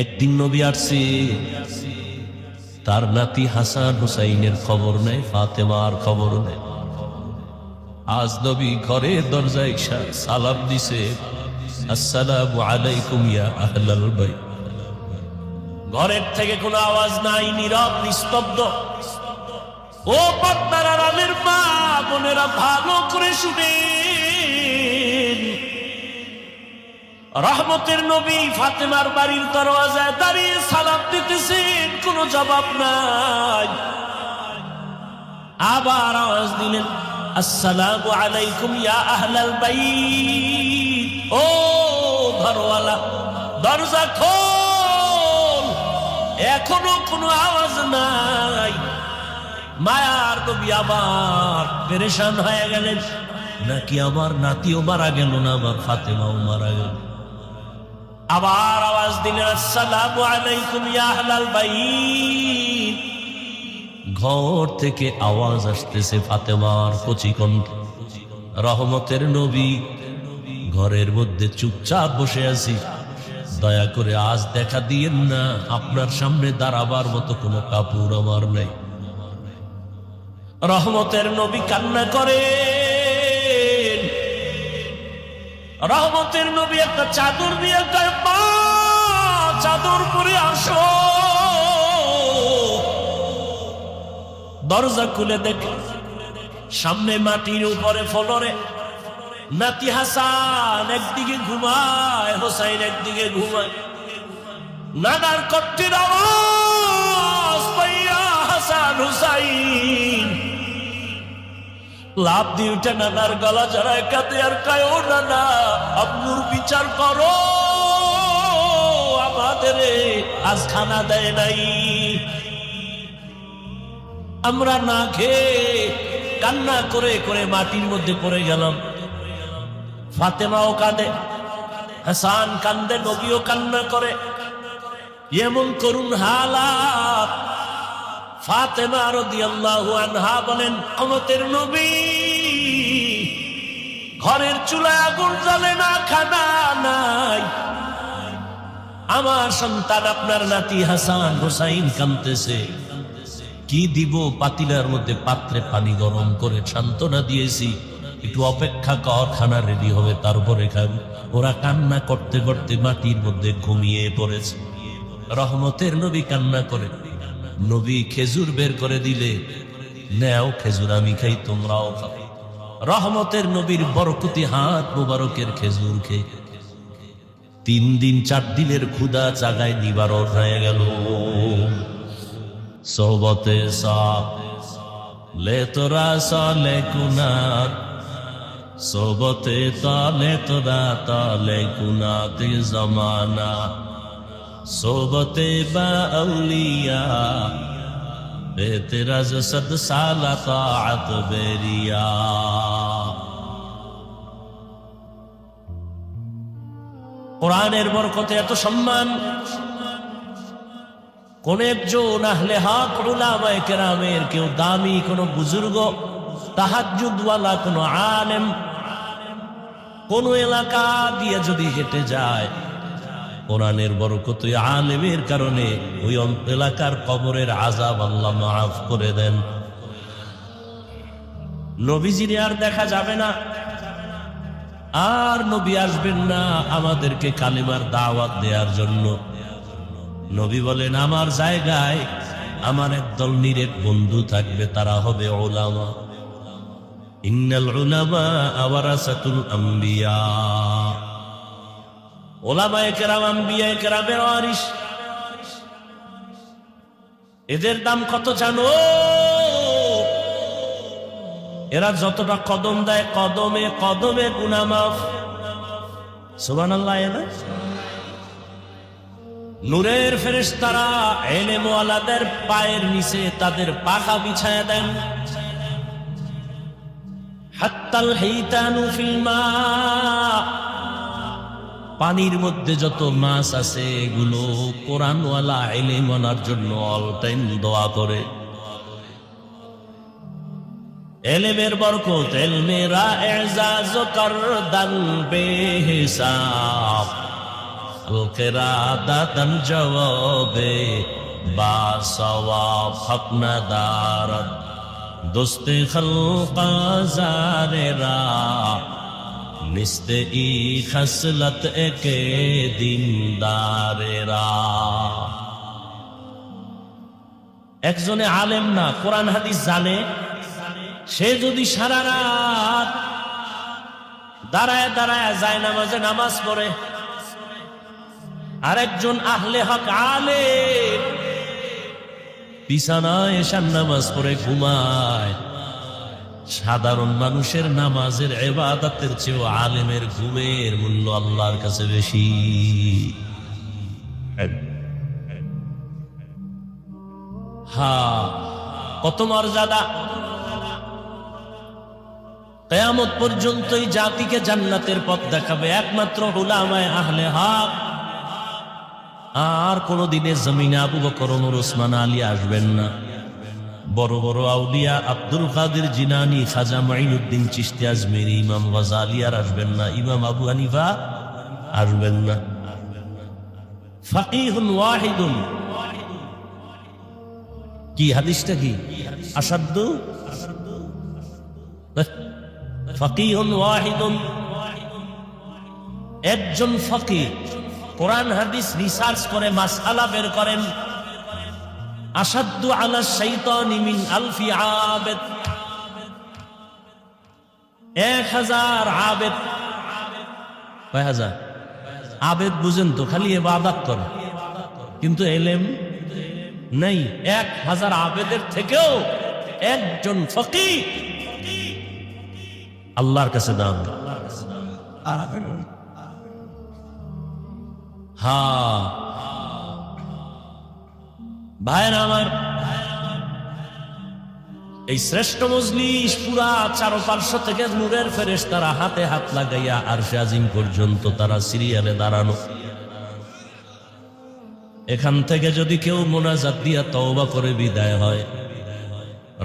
একদিন নবী আসছে, তার নাতি হাসান হুসাইনের খবর নেই, ফাতেমার খবর নেই। আজ নবী ঘরে দরজায় সালাম দিছে, আসসালামু আলাইকুম ইয়া আহলাল বাইত। ঘরের থেকে কোনো আওয়াজ নাই, নীরব নিস্তব্ধ। ও পদ্মার আড়ালের মা বোনেরা, ভালো করে শুনেন, রহমতের নবী ফাতেমার বাড়ির দরওয়াজায় দাঁড়িয়ে সালাম দিতেছেন, কোনো জবাব নাই। আবার আওয়াজ দিলেন, আসসালামু আলাইকুম ইয়া আহলাল বাইত। ও ঘরওয়ালা, দরজা খোল। এখনো কোনো আওয়াজ নাই। মায়ার নবী আবার পেরেশান হয়ে গেলেন, নাকি আমার নাতিও মারা গেল না, আমার ফাতেমাও মারা গেল। আবার আওয়াজ দিলেন, আসসালামু আলাইকুম ইয়া আহলাল বাইত। ঘর থেকে আওয়াজ আসতেছে ফাতেমার কচি কণ্ঠ, রহমতের নবী ঘরের মধ্যে চুপচাপ বসে আছি, দয়া করে আজ দেখা দিয়েন না, আপনার সামনে দাঁড়াবার মতো কোনো কাপড় আমার নেই। রহমতের নবী কান্না করে। রহমতের নবী একটা চাদর দিয়ে কয়, মা চাদর পরে আসো। দরজা খুলে দেখে সামনে মাটির উপরে ফলরে নাতি হাসান একদিকে ঘুমায়, হোসাইন একদিকে ঘুমায়। নানার কণ্ঠের আওয়াজ পাইয়া হাসান হুসাইন লাভ দিয়ে উঠে নানার গলা জড়ায় কাঁদে আর কয়, ও নানা, আব্বুর বিচার করো, আমাদের আজ খানা দেয় নাই, আমরা না খেয়ে কান্না করে করে মাটির মধ্যে পড়ে গেলাম। ফাতেমাও কাঁদে, হাসান কান্দে, নবীও কান্না করে। এমন করুণ হালাত। ফাতেমা রাদিয়াল্লাহু আনহা বলেন, রহমতের নবী ঘরের চুলায় আগুন জ্বলে না, খানা নাই, আমার সন্তান আপনার নাতি হাসান হুসাইন কাঁদতেছে, কি দিব? পাতিলার মধ্যে পাত্রে পানি গরম করে সান্ত্বনা দিয়েছি, একটু অপেক্ষা কর, খানা রেডি হবে তারপরে খাবো। ওরা কান্না করতে করতে মাটির মধ্যে ঘুমিয়ে পড়েছে। রহমতের নবী কান্না করে। নবী খেজুর বের করে দিলে, নেও খেজুর, আমি খাই, তোমরাও খাও। রহমতের নবীর বরকতি হাত মুবারকের খেজুর খেয়ে 3 দিন 4 দিনের ক্ষুধা জাগায় নিবারণ হয়ে গেল। সোহবতে সাপ লে তোরা সালে কুনাত, সোহবতে তালে তোরা তালে কুনাতে জমানা, সোহবতে বা আউলিয়া বে তেরা জসদ সালা তাআত বেরিয়া। কোরআনের বরকতে এত সম্মান। কোন একজন আহলে হক উলামায়ে কেরামের কেউ দামি কোন বুজুর্গ, তাহাজ্জুদওয়ালা কোন আলেম কোন এলাকা দিয়ে যদি হেঁটে যায়, কোরআনের বরকতে আলেমের কারণে ওই এলাকার কবরের আযাব আল্লাহ মাফ করে দেন। নবীজিরে আর দেখা যাবে না, আর নবী আসবেন না আমাদেরকে কালেমার দাওয়াত দেওয়ার জন্য। নবী বলেন, আমার জায়গায় আমার একদল নিরেট বন্ধু থাকবে, তারা হবে উলামা। ইন্নাল উলামা ওয়ারাসাতুল আম্বিয়া। উলামায়ে কেরাম আম্বিয়ায়ে কেরামের ওয়ারিস। এদের দাম কত জানো? এরা যতটা কদম দেয়, কদমে কদমে গুনাহ মাফ। সুবহানাল্লাহ। নূরের ফেরেশতারা ইলম ওয়ালাদের পায়ের নিচে তাদের পাখা বিছায়া দেন। হাত্তাল হাইতানু ফিল মা, পানির মধ্যে যত মাছ আছে এগুলো কোরআনওয়ালা ইলম ওয়ালার জন্য অল টাইম দোয়া করে। ইলমের বরকত, ইলমেরা এজাজ করদান বেহিসাব। القرادة جواب باسوا حق ندارد دوست خلق زاررا نست ای خصلت کے দিনদারেরা। একজনে আলেম না, কোরআন হাদিস জানে, সে যদি সারা রাত দাঁড়ায় দাঁড়ায় যায় নামাজে নামাজ পড়ে, আরেকজন আহলে হক আলেম বিছানায় এশার নামাজ পড়ে ঘুমায়, সাধারণ মানুষের নামাজের ইবাদতের চেয়ে আলেমের ঘুমের মূল্য আল্লাহর কাছে বেশি। হ্যাঁ, কত মর্যাদা! কিয়ামত পর্যন্ত এই জাতিকে জান্নাতের পথ দেখাবে একমাত্র উলামায়ে আহলে হক। আর কোনদিনে জমিনে আবু বকর, ওমর, ওসমান, আলী আসবেন না। বড় বড় আউলিয়া আব্দুল কাদের জিলানী, খাজা মাইনুদ্দিন চিশতি আজমেরি, ইমাম গাযালি আর আসবেন না, ইমাম আবু হানিফা আসবেন না। ফাকিহুন ওয়াহিদুন, কি হাদিসটা কি? আসাদু ফাকিহুন ওয়াহিদুন, একজন ফকিহ কোরআন হাদিস রিসার্চ করে মাসআলা বের করেন, আসাদু আলা শাইতানি মিন আলফি আবেদ, 1000 আবেদ। কয় হাজার আবেদ? বুঝেন তো, খালি ইবাদত করে কিন্তু এলেম নাই। 1000 আবেদের থেকেও একজন ফকিহ আল্লাহর কাছে দাম। হ্যাঁ ভাইরা আমার, এই শ্রেষ্ঠ মজলিস পুরা চারপার্শ্ব থেকে নূরের ফেরেশতারা হাতে হাত লাগাইয়া আরশে আজিম পর্যন্ত তারা সিরিয়ালে দাঁড়ানো। এখান থেকে যদি কেউ মোনাজাত দিয়া তওবা করে বিদায় হয়,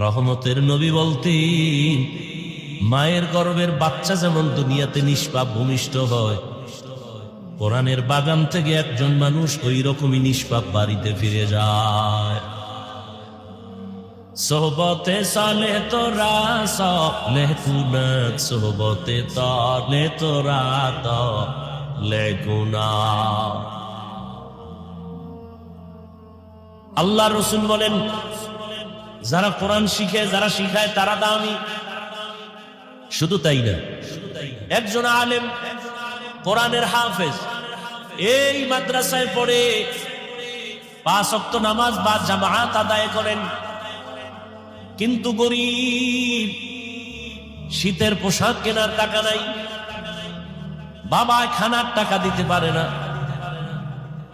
রহমতের নবী বলতেন, মায়ের গর্ভের বাচ্চা যেমন দুনিয়াতে নিষ্পাপ ভূমিষ্ঠ হয়, কোরআনের বাগান থেকে একজন মানুষ ওই রকমই নিষ্পাপ বাড়িতে ফিরে যায়। সোহবতে সালেহ তোরা সালেহ কুনাত, সোহবতে তালে তোরা তালে গুনাহ। আল্লাহ রাসূল বলেন, যারা কোরআন শিখে, যারা শিখায় তারা দামি। শুধু তাই না, একজন আলেম কোরআনের হাফেজ, এই মাদ্রাসায় পড়ে 5 ওয়াক্ত নামাজ বা জামাত আদায় করেন, কিন্তু গরীব, শীতের পোশাক কেনার টাকা নাই, বাবা খানার টাকা দিতে পারে না।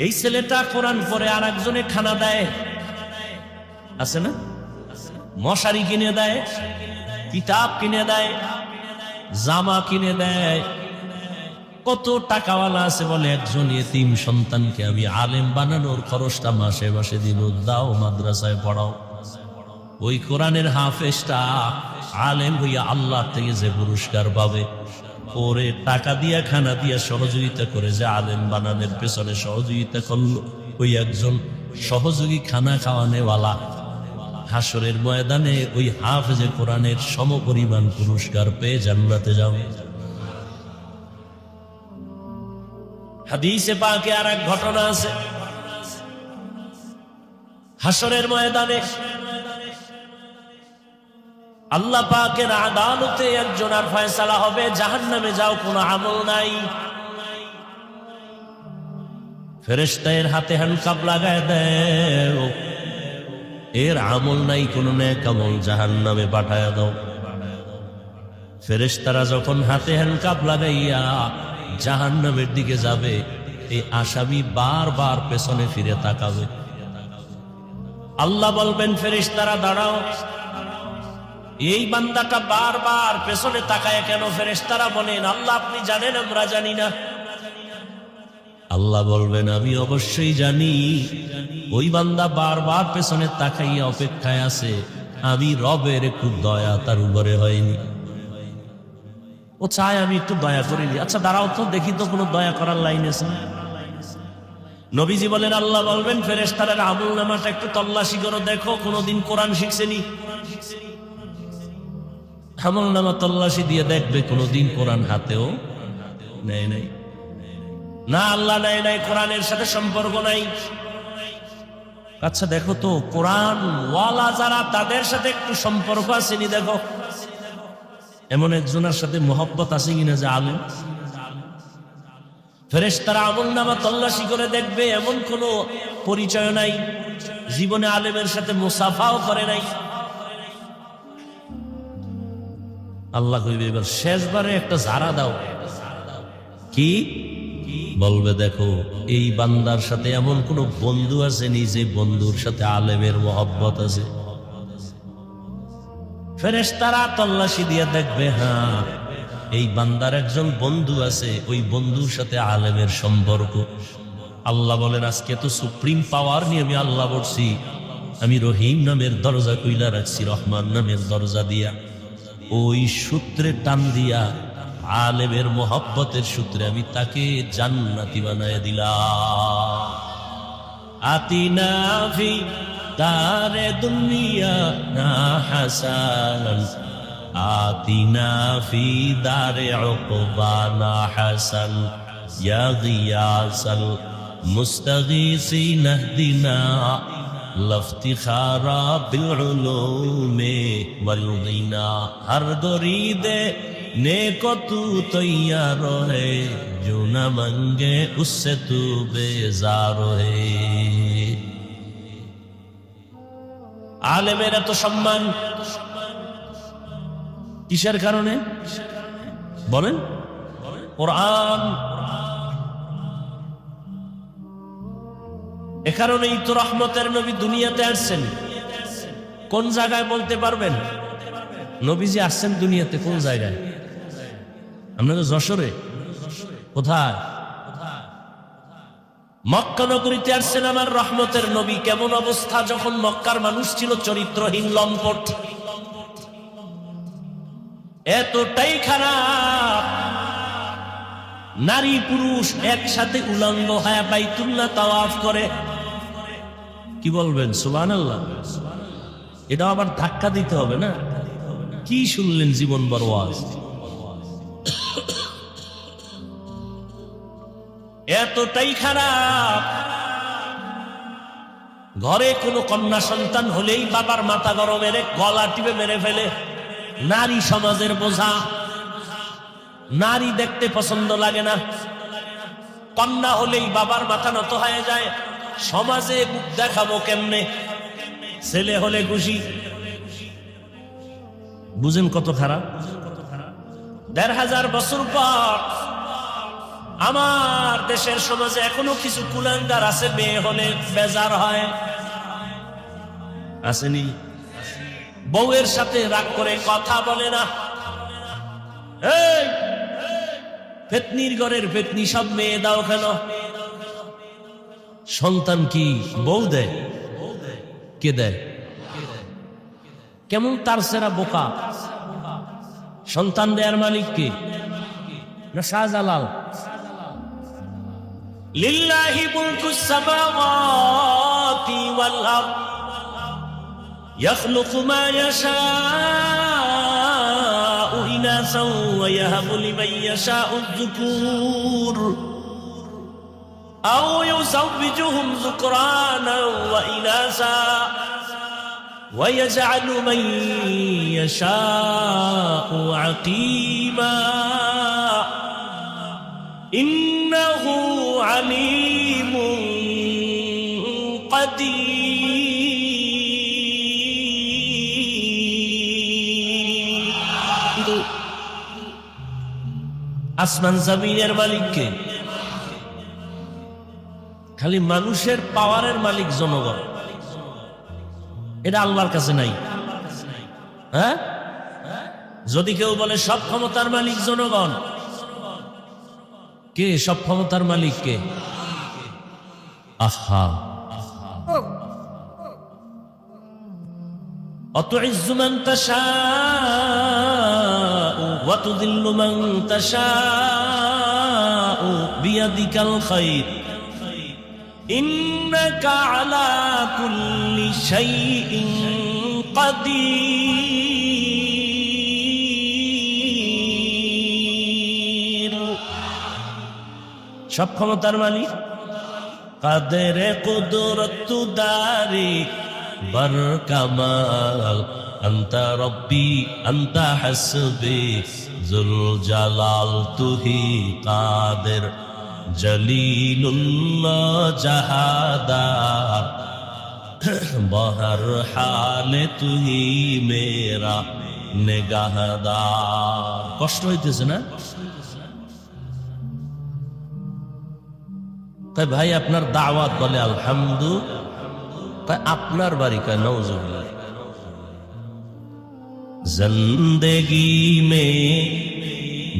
এই ছেলেটা কোরআন পড়ে আর একজনে খানা দেয়, আছে না? মশারি কিনে দেয়, কিতাব কিনে দেয়, জামা কিনে দেয়। কত টাকাওয়ালা আছে বলে, একজন ইতিম সন্তানকে আমি আলেম বানানোর খরচটা মাসে মাসে দিব, দাও মাদ্রাসায় পড়াও। ওই কোরআনের হাফেজটা আলেম হইয়া আল্লাহ থেকে যে পুরস্কার পাবে, ওরে টাকা দিয়া খানা দিয়া সহযোগিতা করে যে আলেম বানানোর পেছনে সহযোগিতা করলো, ওই একজন সহযোগী খানা খাওয়ানেওয়ালা হাসরের ময়দানে ওই হাফেজে কোরআনের সমপরিমাণ পুরস্কার পেয়ে জান্নাতে যাবে। হাদিসে পাকে আর এক ঘটনা আছে, হাসরের ময়দানে আল্লাহ পাকের আদালতে একজনের ফয়সালা হবে, জাহান্নামে যাও, কোনো আমল নাই। ফেরেশতাদের হাতে হ্যান্ডকাপ লাগায় দেয়, এর আমল নাই, কোনো নেক আমল, জাহান্নামে পাঠায় দাও। ফেরেশতারা যখন হাতে হ্যান্ডকাপ লাগাইয়া জাহান্নামের দিকে যাবে, এই আসামি বারবার পেছনে ফিরে তাকাবে। আল্লাহ বলবেন, ফেরেশতারা দাঁড়াও, এই বান্দাটা বারবার পেছনে তাকায় কেন? ফেরেশতারা বলেন, আল্লাহ আপনি জানেন, আমরা জানি না। আল্লাহ বলবেন, আমি অবশ্যই জানি। ওই বান্দা বারবার পেছনে তাকাইয়া অপেক্ষায় আছে, আমি রবের একটু দয়া তার উপরে হয়নি, ও চায় আমি একটু দয়া করিনি। আচ্ছা দাঁড়াও তো, দেখি তো কোনো দয়া করার লাইন আছে। নবীজি বলেন, আল্লাহ বলবেন ফেরেশতাদের আমলনামাটা একটু তল্লাশি করো, দেখো কোনদিন কোরআন শিখছেনি। আমলনামা তল্লাশি দিয়ে দেখবে কোনদিন কোরআন হাতেও নেয় নাই। না, আল্লাহ নেয় নাই, কোরআনের সাথে সম্পর্ক নাই। আচ্ছা দেখো তো কোরআন ওয়ালা যারা, তাদের সাথে একটু সম্পর্ক আসেনি দেখো। এমন একজনের সাথে মহব্বত আছে কিনা যে আলেম। ফেরেশতারা আমলনামা তল্লাশি করে দেখবে, এমন কোনো পরিচয় নাই, জীবনে আলেমের সাথে মুসাফাও করে নাই। আল্লাহ কইবে এবার শেষবারে একটা ঝাড়া দাও। কি বলবে? দেখো এই বান্দার সাথে এমন কোন বন্ধু আসেনি যে বন্ধুর সাথে আলেমের মহব্বত আছে। ফেরেশতারা তল্লাশি দিয়ে দেখবে, হ্যাঁ এই বান্দার একজন বন্ধু আছে, ওই বন্ধুর সাথে আলেমের সম্পর্ক। আল্লাহ বলেন, আজকে তো সুপ্রিম পাওয়ার নিয়ে আমি আল্লাহ বলছি, আমি রহিম নামের দরজা কইলা রাখছি, রহমান নামের দরজা দিয়া, ওই সূত্রে টান দিয়া আলেমের মোহব্বতের সূত্রে আমি তাকে জান্নাতি বানায় দিলাম। আতিনা ফি দারে দুনিয়া না হাসান, আতিনা ফি দারে উকবা না হাসান, ইয়া গিয়াসাল মুস্তাগীসিন ইহদিনা লফতিখারা বিল উলুমে ওয়াল গিনা। হর গরিদে नेको तू तैयार है, जो न मंगे उससे तू बेजार है। আলেমের এত সম্মান কিসের কারণে বলেন? কোরআন। এ কারণেই তো রহমতের নবী দুনিয়াতে আসছেন। কোন জায়গায় বলতে পারবেন নবীজি আসছেন দুনিয়াতে? কোন জায়গায়? আপনাদের যশোরে? কোথায়? মক্কা নগরীতে আসছেন আমার রহমতের নবী। কেমন অবস্থা যখন মক্কার মানুষ ছিল চরিত্রহীন, লম্পট, এতটাই খারাপ, নারী পুরুষ একসাথে উলঙ্গ হয়ে বাইতুল্লাহ তাওয়াফ করে। কি বলবেন? সুবহানাল্লাহ। এটা আবার ধাক্কা দিতে হবে না? কি শুনলেন জীবন বড় ওয়াজ। এতটাই খারাপ, ঘরে কোনো কন্যা সন্তান হলেই বাবার মাথা গরম, মেরে গলা টিপে মেরে ফেলে। নারী সমাজের বোঝা, নারী দেখতে পছন্দ লাগে না। কন্যা হলেই বাবার মাথা নত হয়ে যায়, সমাজে মুখ দেখাবো কেমনে। ছেলে হলে খুশি। বুঝেন কত খারাপ? ১৫০০ বছর পর আমার দেশের সমাজে এখনো কিছু কুলাঙ্গার আছে, মেয়ে হলে বেজার হয়। আসেনি? বউয়ের সাথে রাগ করে কথা বলে না। এই ফেতনির ঘরের ফেতনি সব মেয়ে দাও কেন? সন্তান কি বউ দেয়? কে দেয়? কেমন তার সেরা বোকা। সন্তান দেয়ার মালিক কে? না শাহজালাল? লিল্লাহি মুলকুস সামাওয়াতি ওয়াল আরদ ইয়াখলুকু মা ইয়াশাউ ইনাসাও ওয়া ইয়াহাবু লিমান ইয়াশাউ আয-যুকুর আও ইউযাওবিজুহুম যুকরানা ওয়া ইনাসা ويجعل من يشاء عقيما إنه عليم قدير। আসমান জমিনের মালিক কে? খালি মানুষের পাওয়ারের মালিক জনগণ। এটা আল্লাহর কাছে নাই। হ্যাঁ, যদি কেউ বলে সব ক্ষমতার মালিক জনগণ, কে সব ক্ষমতার মালিক? কে? আহা, অতুইজ্জু মান তাশাউ ওয়া তুযিল্লু মান তাশাউ বিয়াদিকাল খায়র ইন্নাকা আলা কুল্লি শাইইন কাদির। সব ক্ষমতার মালিক। কাদের কুদরত দারি বর কামাল, আন্তা রব্বি আন্তা হাসবি জুল জালাল তুহি কাদের জলিলুল্লাহ জাহাদার, বহর হালে তুহি মেরা নেগাহদার। কষ্ট হইতেছে না? তাই ভাই আপনার দাওয়াত বলে আলহামদু, তাই আপনার বাড়ি কয় নওজুবিল্লাহ। জিন্দেগি মে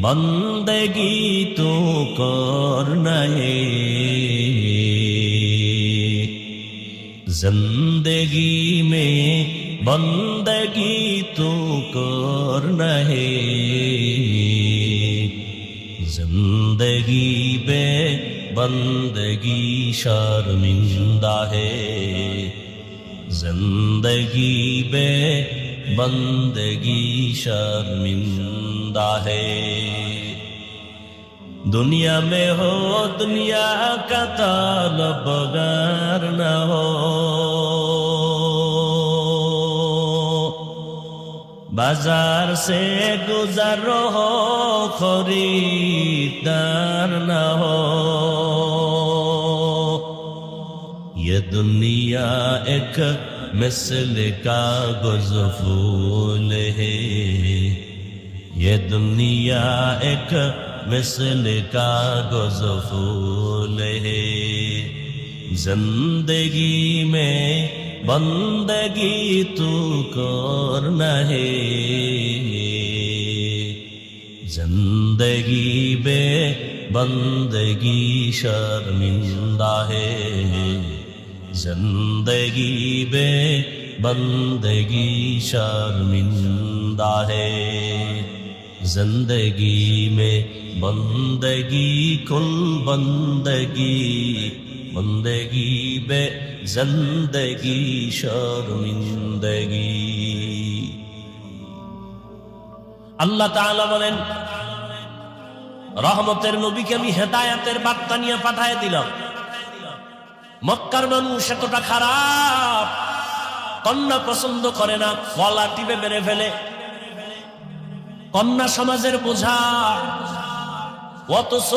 বন্দেগি তো করনা হে, जिंदगी में बंदगी तो करना है, जिंदगी बे बंदगी शर्मिंदा है, जिंदगी बे बंदगी शर्मिंदा है। दुनिया में हो दुनिया का तलबगार न हो, बाजार से गुजर हो खरीदार न हो। ये दुनिया एक मिसल कागज फूल है, ये दुनिया एक मिसल कागज फूल है, जिंदगी में बंदगी तू करना है, जिंदगी बे बंदगी शर्मिंदा है, जिंदगी बे बंदगी शर्मिंदा है, जिंदगी में बंदगी कुल बंदगी, बंदगी बे जिंदगी शर्मिंदगी। আল্লাহ তাআলা বলেন, রহমতের নবীকে আমি হেদায়েতের বার্তা নিয়ে পাঠিয়ে দিলাম। মক্কার মানুষ এতটা খারাপ, কন্যা পছন্দ করে না, গলা টিপে মেরে ফেলে। কন্যা সমাজের বোঝা। অথচ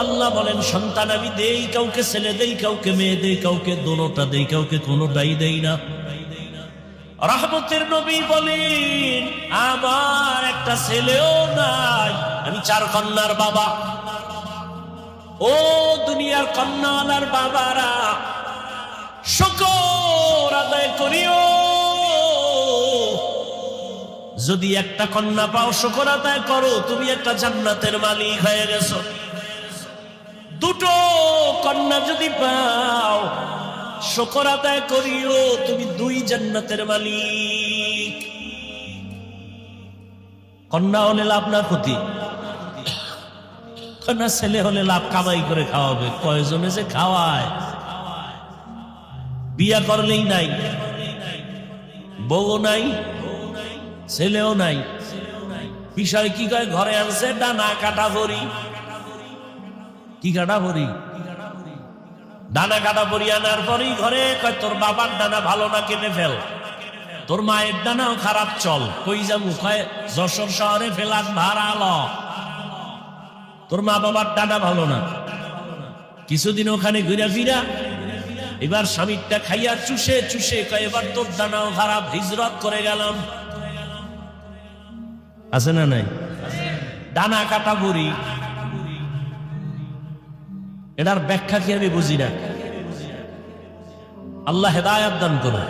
আল্লাহ বলেন সন্তান আমি দেই, কাউকে ছেলে দেই, কাউকে মেয়ে দেই, কাউকে দোনোটা দেই, কাউকে কোনোটাই দেই না। রহমতের নবী বলেন আমার একটা ছেলেও নাই, আমি 4 কন্যার বাবা। ও দুনিয়ার কন্যাওয়ালার বাবারা, শুকর আদায় করিও। যদি একটা কন্যা পাও শুকর আদায় করো, তুমি একটা জান্নাতের মালিক হয়ে গেছো। 2 কন্যা যদি পাও শুকর আদায় করিও, তুমি 2 জান্নাতের মালিক। কন্যা হলে লাভ না ক্ষতি? কন্যা ছেলে হলে লাভ, কামাই করে খাওয়াবে। কয়জনে যে খাওয়ায়, বিয়া করলেই নাই, বউ নাই, ছেলেও নাই। বিষয় কি কয়, ঘরে আনছে ডানা কাটা ভরি। কি কাটা ভরি? ডানা কাটা ভরি আনার পরই ঘরে কয় তোর বাবার ডানা ভালো না, কেটে ফেল। তোর মায়ের ডানাও খারাপ, চল। কই যাবো? কয় যশোর শহরে ফেলাক ভাড়া ল। তোর মা বাবার ডানা ভালো না। কিছুদিন ওখানে ঘুরে ফিরা, এবার স্বামীরটা খাইয়া চুষে চুষে কয় এবার তোর ডানাও খারাপ, হিজরত করে গেলাম। আছে না নাই? ডানা কাটা বুড়ি, এটার ব্যাখ্যা কি আমি বুঝি না। আল্লাহ হেদায়েত দান করুন।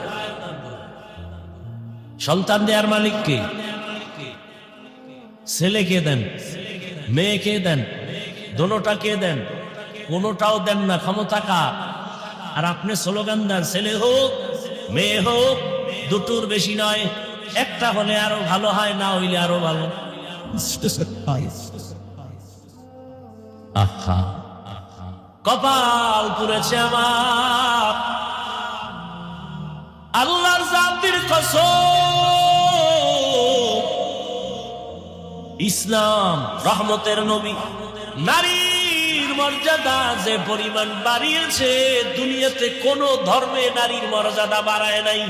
সন্তান দেয়ার মালিক কে? ছেলেকে দেন, মেয়েকে দেন, দোনোটাকে দেন। কোনোটাও দেন না, ক্ষমতা কার? আর আপনি স্লোগান দেন ছেলে হোক মেয়ে হোক, 2টোর বেশি নয়, একটা হলে আরো ভালো হয়, না হইলে আরো ভালো। আহা, কপাল পুড়েছে আমার। আল্লাহর জাতির কসম, ইসলাম রহমতের নবী নারীর মর্যাদা যে পরিমাণ বাড়িয়েছে, দুনিয়াতে কোন ধর্মে নারীর মর্যাদা বাড়ায় নাই।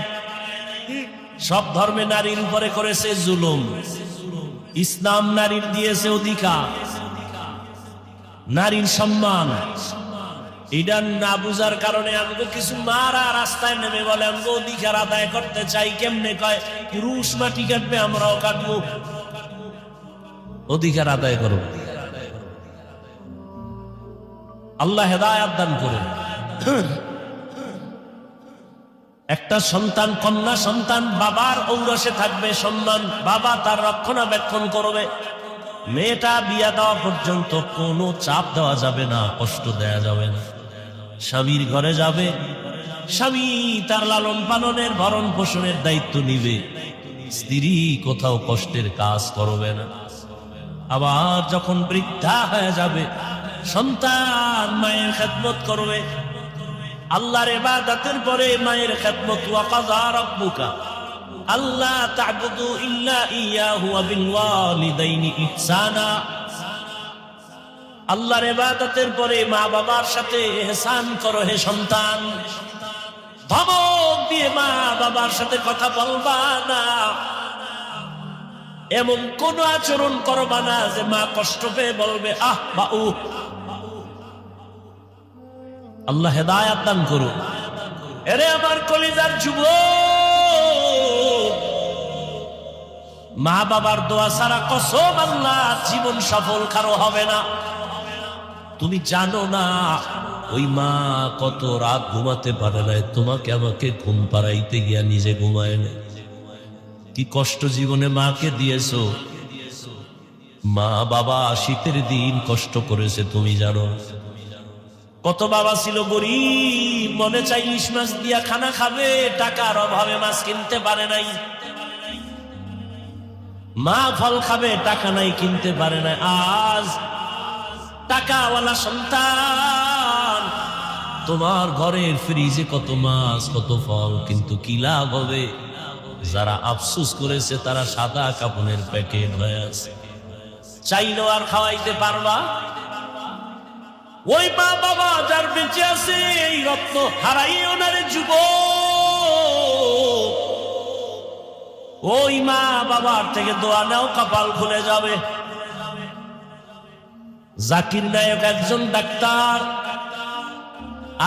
সব ধর্মে নারীর উপরে করেছে জুলুম, ইসলাম নারীর দিয়েছে অধিকার, নারীর সম্মান। এটা না বুঝার কারণে আমাকে কিছু মারা রাস্তায় নেমে বলে আমাকে অধিকার আদায় করতে চাই। কেমনে কয়, পুরুষ মাটি কাটবে আমরাও কাটবো, অধিকার আদায় করব। আল্লাহ হেদায়েত দান করুন। একটা সন্তান, কন্যা সন্তান বাবার ঔরসে থাকবে সম্মান, বাবা তার রক্ষণাবেক্ষণ করবে। মেয়েটা বিয়া দেওয়া পর্যন্ত কোনো চাপ দেওয়া যাবে না, কষ্ট দেয়া যাবে না। স্বামীর ঘরে যাবে, স্বামী তার লালন পালনের ভরণ পোষণের দায়িত্ব নিবে, স্ত্রী কোথাও কষ্টের কাজ করবে না। আবার যখন বৃদ্ধা হয়ে যাবে, সন্তান মায়ের খেদমত করবে। আল্লাহর ইবাদতের পরে মায়ের খেদমত। ওয়া কাযা রাব্বুকা আল্লা তা'বুদু ইল্লা ইয়াহু ওয়া বিল ওয়ালিদাইনি ইহসানা। আল্লাহর ইবাদতের পরে মা বাবার সাথে ইহসান করো হে সন্তান। ধমক দিয়ে মা বাবার সাথে কথা বলবা না, এমন কোন আচরণ করবা না যে মা কষ্ট পেয়ে বলবে আহ বা উ। আল্লাহ হেদায়েত দান করুন। এরে আমার কলিজার যুবক, মা বাবার দোয়া ছাড়া কসম আল্লাহ জীবন সফল কারো হবে না। তুমি জানো না ওই মা কত রাত ঘুমাতে পারে না, তোমাকে আমাকে ঘুম পাড়াইতে গিয়া নিজে ঘুমায় না। কি কষ্ট জীবনে মাকে দিয়েছো। মা বাবা শীতের দিন কষ্ট করেছে, তুমি জানো। কত বাবা ছিল গরিব, মনে চাই ইলিশ মাছ দিয়া খানা খাবে, টাকার অভাবে মাছ কিনতে পারে নাই। মা ফল খাবে, টাকা নাই, কিনতে পারে না। আজ টাকাওয়ালা সন্তান, তোমার ঘরের ফ্রিজে কত মাছ কত ফল, কিন্তু কি লাভ হবে? যারা আফসোস করেছে তারা সাদা কাপড়ের প্যাকেট হয়ে আছে। চাইলেও আর খাওয়াইতে পারবা? ওই মা বাবা যার বেঁচে আছে, এই রত্ন হারাইও না রে যুবক। ওই মা বাবার থেকে দোয়া নাও, কপাল খুলে যাবে। জাকির নায়ক একজন ডাক্তার,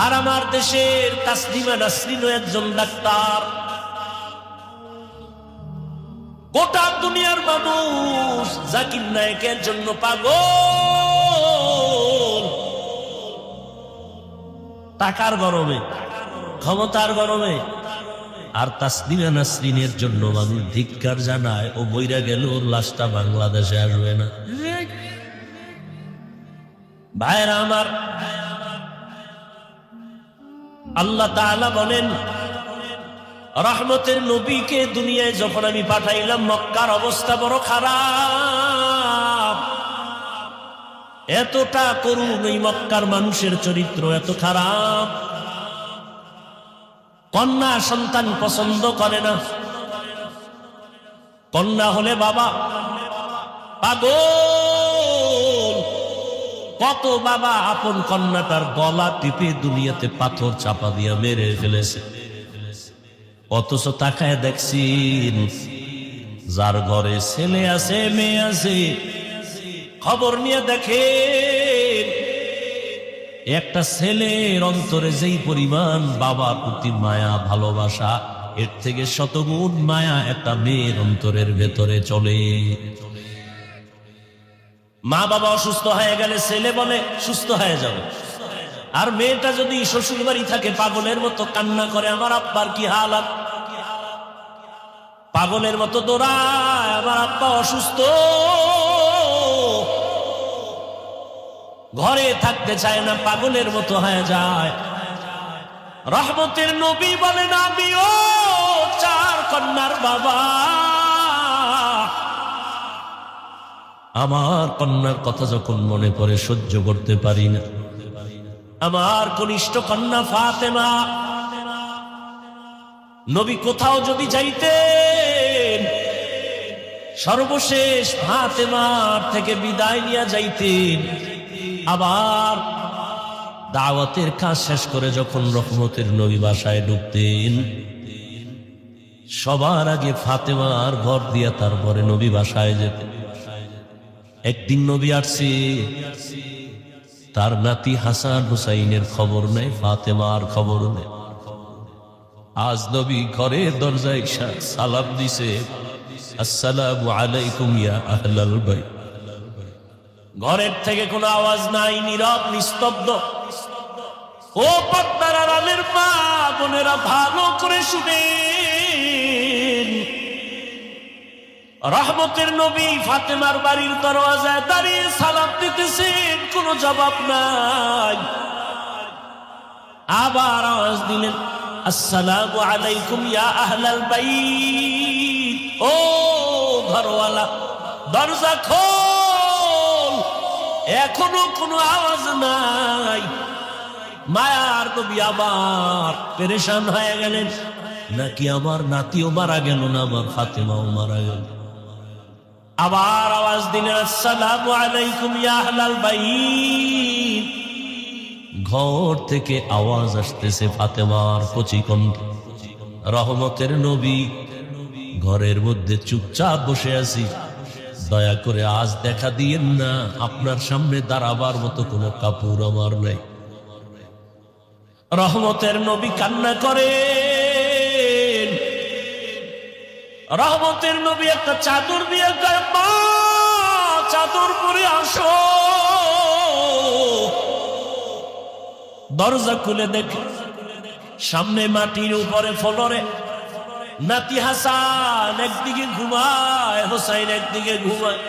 আর আমার দেশের তাসলিমা নাসরিনও একজন ডাক্তার। গোটা দুনিয়ার মানুষ জাকির নায়কের জন্য পাগল। টাকার গরমে, ক্ষমতার গরমে। আর তাসলিমা নাসরিনের জন্য মানুষ ধিক্কার জানায়। ও বইরা গেল, ওর লাশটা বাংলাদেশে আসবে না। ভাইরা আমার, আল্লাহ তাআলা বলেন, রহমতের নবীকে দুনিয়ায় যখন আমি পাঠাইলাম, মক্কার অবস্থা বড় খারাপ। এতটা করুণ এই মক্কার মানুষের চরিত্র, এত খারাপ। কন্যা সন্তান পছন্দ করে না। কন্যা হলে বাবা পাগল। কত বাবা আপন কন্যাটার গলা টিপে দুনিয়াতে পাথর চাপা দিয়া মেরে ফেলেছে। অথচ তাকায় দেখছেন, যার ঘরে ছেলে আছে মেয়ে আছে, খবর নিয়ে দেখে একটা ছেলের অন্তরে যেই পরিমাণ বাবার প্রতি মায়া ভালোবাসা, এর থেকে শতগুণ মায়া একটা মেয়ের অন্তরের ভেতরে চলে। মা বাবা অসুস্থ হয়ে গেলে ছেলে বলে সুস্থ হয়ে যাবে, আর মেয়েটা যদি শ্বশুর বাড়ি থাকে পাগলের মতো কান্না করে, আমার আব্বার কি হালাত। পাগলের মতো দৌড়ায়, আমার আব্বা অসুস্থ, ঘরে থাকতে চায় না, পাগলের মতো হয়ে যায়। রহমতের নবী বলেন, আমিও 4 কন্যার বাবা। আমার কন্যার কথা যখন মনে পড়ে সহ্য করতে পারি না। আমার কনিষ্ঠ কন্যা ফাতেমা। নবী কোথাও যদি যাইতেন সর্বশেষ ফাতেমার থেকে বিদায় নিয়ে যাইতেন। আবার দাওয়াতের কাজ শেষ করে যখন রহমতের নবী বাসায় ঢুকতেন সবার আগে ফাতেমার ঘর দিয়া তারপরে নবী বাসায় যেতেন। একদিন নবী আসছে, তার নাতি হাসান হুসাইনের খবর নেই, ফাতেমার খবর নেই। আজ নবী ঘরের দরজায় সালাম দিছে, আসসালামু আলাইকুম ইয়া আহলাল বাইত। ঘরের থেকে কোনো আওয়াজ নাই, নীরব নিস্তব্ধ। ও পর্দার আড়ালের মা বোনেরা ভালো করে শুনেন, রহমতের নবী ফাতেমার বাড়ির দরওয়াজায় দাঁড়িয়ে সালাম দিতেছেন, কোনো জবাব নাই। আবার আওয়াজ দিলেন, আসসালামু আলাইকুম ইয়া আহলাল বাইত। ও ঘরওয়ালা, দরজা খোল। এখনো কোনো আওয়াজ নাই। মায়ার নবী আবার পেরেশান হয়ে গেলেন, নাকি আমার নাতিও মারা গেল না, আমার ফাতেমাও মারা গেল। আবার আওয়াজ দিলেন, আসসালামু আলাইকুম ইয়া আহলাল বাইত। ঘর থেকে আওয়াজ আসতেছে ফাতেমার কচি কণ্ঠ। রহমতের নবী ঘরের মধ্যে চুপচাপ বসে আছি, দয়া করে আজ দেখা দিয়েন না, আপনার সামনে দাঁড়াবার মতো কোনো কাপড় আমার নাই। রহমতের নবী কান্না করেন। রহমতের নবী একটা চাদর দিয়ে গায়ে, মা চাদর পরে আসো। দরজা খুলে দেখে সামনে মাটির উপরে ফ্লোরে নাতি হাসান একদিকে ঘুমায়, হোসাইন একদিকে ঘুমায়।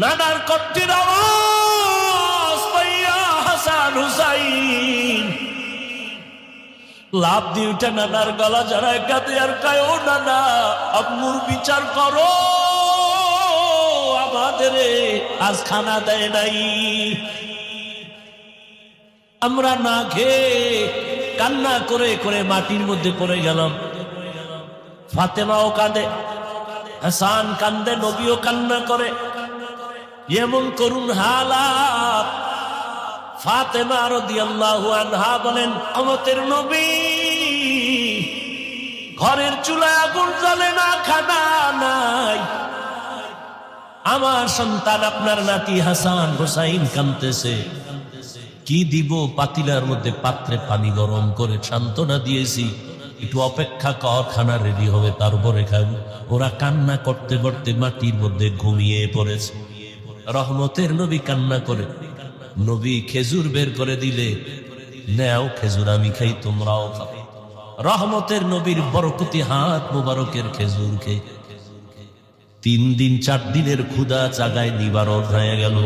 নানার কণ্ঠের আওয়াজ পাইয়া হাসান হুসাইন লাভ দিয়ে উঠে নানার গলা জড়ায় কাঁদে আর কয়, ও নানা, আম্মুর বিচার করো, আমাদের আজ খানা দেয় নাই, আমরা না খেয়ে কান্না করে করে মাটির মধ্যে পড়ে গেলাম। ফাতেমাও কাঁদে, হাসান কান্দে, নবীও কান্না করে। এমন করুন হালাত। ফাতেমা রাদিয়াল্লাহু আনহা বলেন, আমাদের নবী ঘরের চুলায় আগুন জ্বলে না, খানা নাই। আমার সন্তান আপনার নাতি হাসান হুসাইন কাঁদতেছে, কি দিব? পাতিলার মধ্যে পাত্রে পানি গরম করে সান্ত্বনা দিয়েছি, একটু অপেক্ষা কর, খানা রেডি হবে তারপরে খাবো। ওরা কান্না করতে করতে মাটির মধ্যে ঘুমিয়ে পড়েছে। রহমতের নবী কান্না করে, নবী খেজুর বের করে দিলে, নেও খেজুর, আমি খাই, তোমরাও খাও। রহমতের নবীর বরকতি হাত মুবারকের খেজুর খেয়ে 3 দিন 4 দিনের ক্ষুধা জাগায় নিবারণ হয়ে গেল।